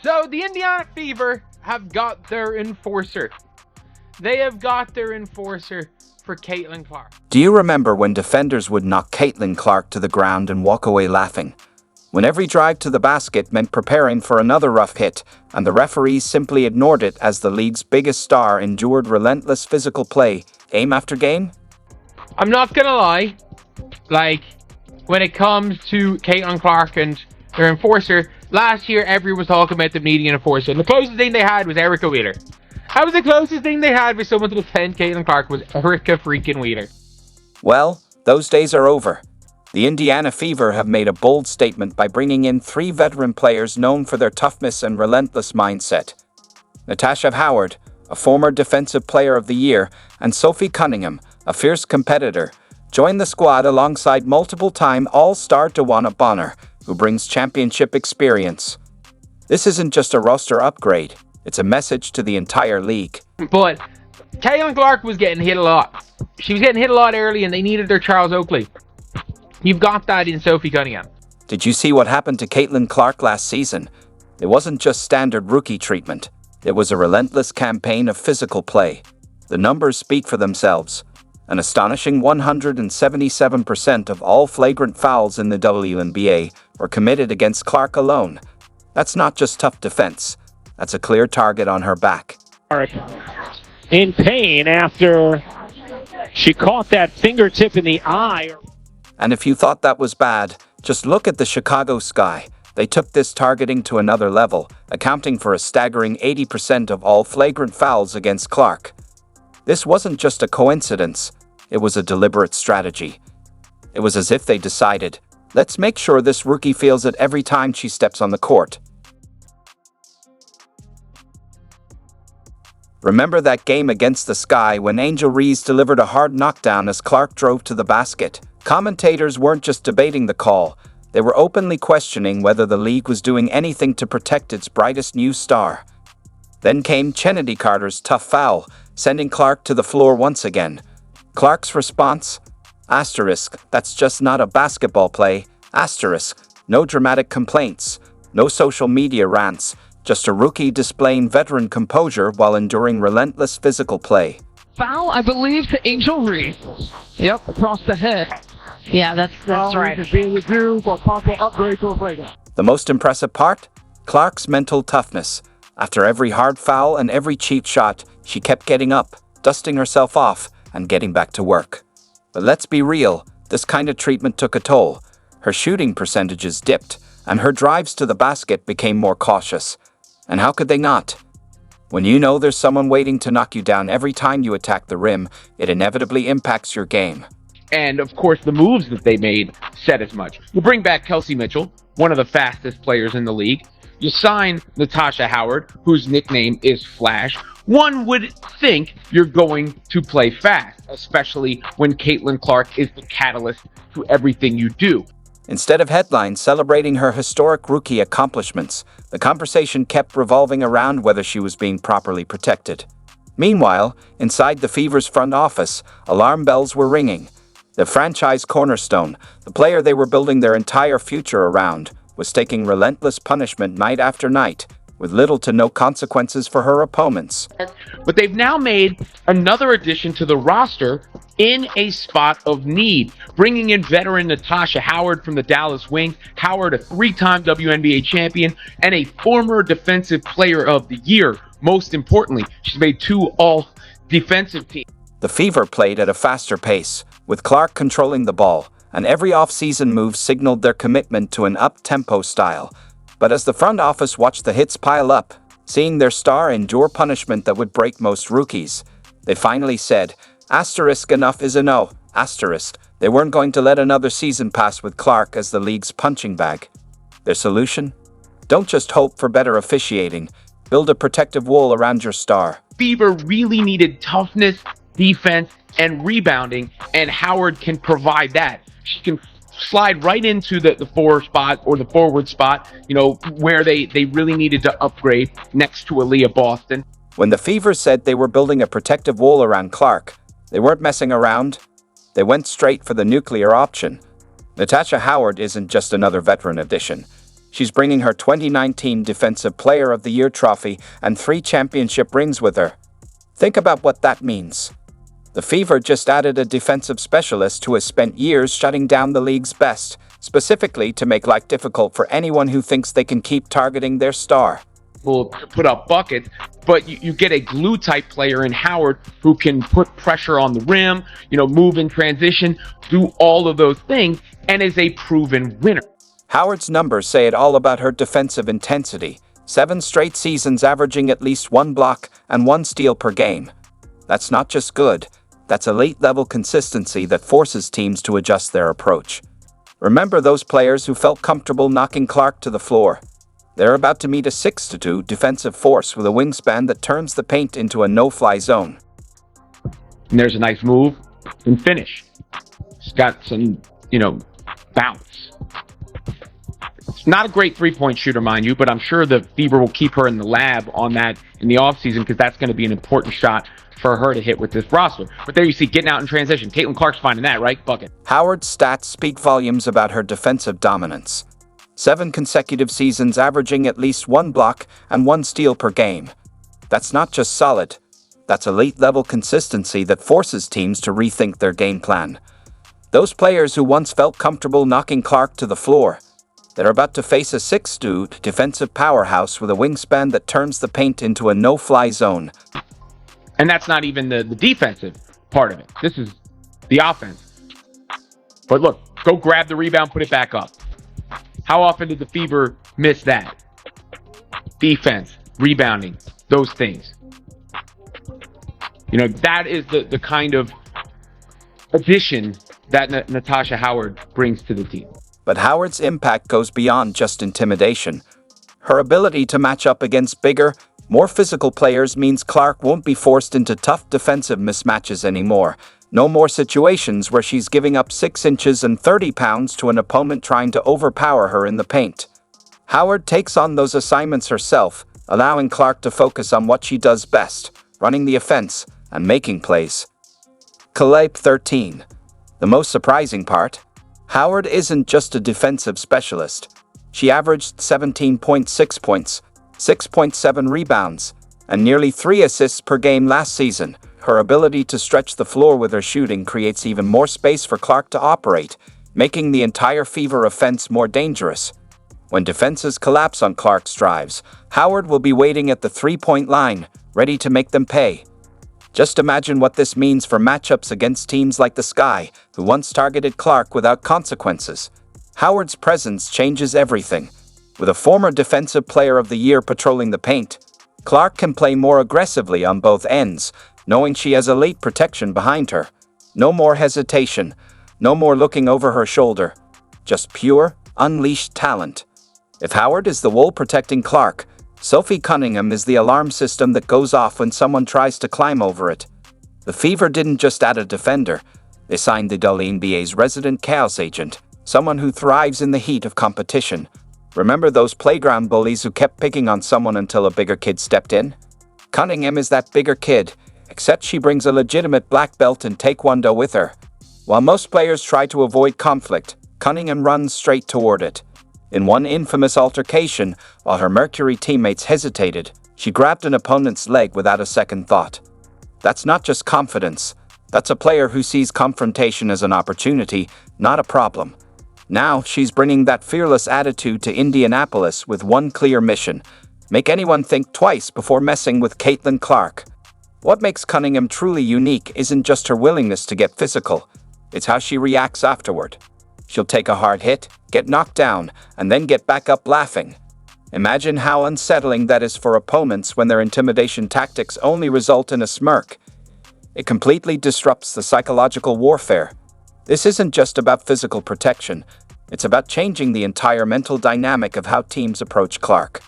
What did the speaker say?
So the Indiana Fever have got their enforcer. They have got their enforcer for Caitlin Clark. Do you remember when defenders would knock Caitlin Clark to the ground and walk away laughing? When every drive to the basket meant preparing for another rough hit, and the referees simply ignored it as the league's biggest star endured relentless physical play, game after game? I'm not gonna lie, when it comes to Caitlin Clark and their enforcer, last year everyone was talking about them needing an enforcer, and the closest thing they had was Erica Wheeler. That was the closest thing they had with someone to defend Caitlin Clark was Erica freaking Wheeler. Well, those days are over. The Indiana Fever have made a bold statement by bringing in 3 veteran players known for their toughness and relentless mindset. Natasha Howard, a former Defensive Player of the Year, and Sophie Cunningham, a fierce competitor, joined the squad alongside multiple-time All-Star Dewana Bonner, who brings championship experience. This isn't just a roster upgrade, it's a message to the entire league. But Caitlin Clark was getting hit a lot. She was getting hit a lot early, and they needed their Charles Oakley. You've got that in Sophie Cunningham. Did you see what happened to Caitlin Clark last season? It wasn't just standard rookie treatment. It was a relentless campaign of physical play. The numbers speak for themselves. An astonishing 177% of all flagrant fouls in the WNBA were committed against Clark alone. That's not just tough defense. That's a clear target on her back. In pain after she caught that fingertip in the eye. And if you thought that was bad, just look at the Chicago Sky. They took this targeting to another level, accounting for a staggering 80% of all flagrant fouls against Clark. This wasn't just a coincidence, it was a deliberate strategy. It was as if they decided, let's make sure this rookie feels it every time she steps on the court. Remember that game against the Sky when Angel Reese delivered a hard knockdown as Clark drove to the basket? Commentators weren't just debating the call, they were openly questioning whether the league was doing anything to protect its brightest new star. Then came Kennedy Carter's tough foul, sending Clark to the floor once again. Clark's response? Asterisk, that's just not a basketball play. Asterisk, no dramatic complaints, no social media rants, just a rookie displaying veteran composure while enduring relentless physical play. Foul, I believe, to Angel Reese. Yep, across the head. Yeah, that's right. The most impressive part? Clark's mental toughness. After every hard foul and every cheap shot, she kept getting up, dusting herself off, and getting back to work. But let's be real, this kind of treatment took a toll. Her shooting percentages dipped, and her drives to the basket became more cautious. And how could they not? When you know there's someone waiting to knock you down every time you attack the rim, it inevitably impacts your game. And, of course, the moves that they made said as much. You bring back Kelsey Mitchell, one of the fastest players in the league. You sign Natasha Howard, whose nickname is Flash. One would think you're going to play fast, especially when Caitlin Clark is the catalyst to everything you do. Instead of headlines celebrating her historic rookie accomplishments, the conversation kept revolving around whether she was being properly protected. Meanwhile, inside the Fever's front office, alarm bells were ringing. The franchise cornerstone, the player they were building their entire future around, was taking relentless punishment night after night, with little to no consequences for her opponents. But they've now made another addition to the roster in a spot of need, bringing in veteran Natasha Howard from the Dallas Wings. Howard, a 3-time WNBA champion and a former Defensive Player of the Year. Most importantly, she's made 2 all-defensive teams. The Fever played at a faster pace, with Clark controlling the ball, and every off-season move signaled their commitment to an up-tempo style. But as the front office watched the hits pile up, seeing their star endure punishment that would break most rookies, they finally said, asterisk, enough is a no, asterisk. They weren't going to let another season pass with Clark as the league's punching bag. Their solution? Don't just hope for better officiating. Build a protective wall around your star. Fever really needed toughness, defense, and rebounding, and Howard can provide that. She can slide right into the 4 spot or the forward spot, where they really needed to upgrade next to Aaliyah Boston. When the Fever said they were building a protective wall around Clark, they weren't messing around. They went straight for the nuclear option. Natasha Howard isn't just another veteran addition. She's bringing her 2019 Defensive Player of the Year trophy and 3 championship rings with her. Think about what that means. The Fever just added a defensive specialist who has spent years shutting down the league's best, specifically to make life difficult for anyone who thinks they can keep targeting their star. Will put up buckets, but you get a glue type player in Howard who can put pressure on the rim, move in transition, do all of those things, and is a proven winner. Howard's numbers say it all about her defensive intensity. 7 straight seasons averaging at least 1 block and 1 steal per game. That's not just good, that's elite-level consistency that forces teams to adjust their approach. Remember those players who felt comfortable knocking Clark to the floor? They're about to meet a 6'2" defensive force with a wingspan that turns the paint into a no-fly zone. And there's a nice move and finish. It's got some, bounce. It's not a great three-point shooter, mind you, but I'm sure the Fever will keep her in the lab on that in the offseason because that's going to be an important shot for her to hit with this roster. But there you see, getting out in transition. Caitlin Clark's finding that, right? Bucket. Howard's stats speak volumes about her defensive dominance. 7 consecutive seasons averaging at least 1 block and 1 steal per game. That's not just solid. That's elite-level consistency that forces teams to rethink their game plan. Those players who once felt comfortable knocking Clark to the floor, they're about to face a 6'2" defensive powerhouse with a wingspan that turns the paint into a no-fly zone. And that's not even the defensive part of it. This is the offense. But look, go grab the rebound, put it back up. How often did the Fever miss that? Defense, rebounding, those things. That is the kind of addition that Natasha Howard brings to the team. But Howard's impact goes beyond just intimidation. Her ability to match up against bigger, more physical players means Clark won't be forced into tough defensive mismatches anymore. No more situations where she's giving up 6 inches and 30 pounds to an opponent trying to overpower her in the paint. Howard takes on those assignments herself, allowing Clark to focus on what she does best, running the offense and making plays. Caleb 13. The most surprising part, Howard isn't just a defensive specialist. She averaged 17.6 points, 6.7 rebounds, and nearly 3 assists per game last season. Her ability to stretch the floor with her shooting creates even more space for Clark to operate, making the entire Fever offense more dangerous. When defenses collapse on Clark's drives, Howard will be waiting at the 3-point line, ready to make them pay. Just imagine what this means for matchups against teams like the Sky, who once targeted Clark without consequences. Howard's presence changes everything. With a former Defensive Player of the Year patrolling the paint, Clark can play more aggressively on both ends, knowing she has elite protection behind her. No more hesitation, no more looking over her shoulder. Just pure, unleashed talent. If Howard is the wall protecting Clark, Sophie Cunningham is the alarm system that goes off when someone tries to climb over it. The Fever didn't just add a defender, they signed the WNBA's resident chaos agent, someone who thrives in the heat of competition. Remember those playground bullies who kept picking on someone until a bigger kid stepped in? Cunningham is that bigger kid, except she brings a legitimate black belt in Taekwondo with her. While most players try to avoid conflict, Cunningham runs straight toward it. In one infamous altercation, while her Mercury teammates hesitated, she grabbed an opponent's leg without a second thought. That's not just confidence. That's a player who sees confrontation as an opportunity, not a problem. Now she's bringing that fearless attitude to Indianapolis with one clear mission: make anyone think twice before messing with Caitlin Clark. What makes Cunningham truly unique isn't just her willingness to get physical, it's how she reacts afterward. She'll take a hard hit, get knocked down, and then get back up laughing. Imagine how unsettling that is for opponents when their intimidation tactics only result in a smirk. It completely disrupts the psychological warfare. This isn't just about physical protection, it's about changing the entire mental dynamic of how teams approach Clark.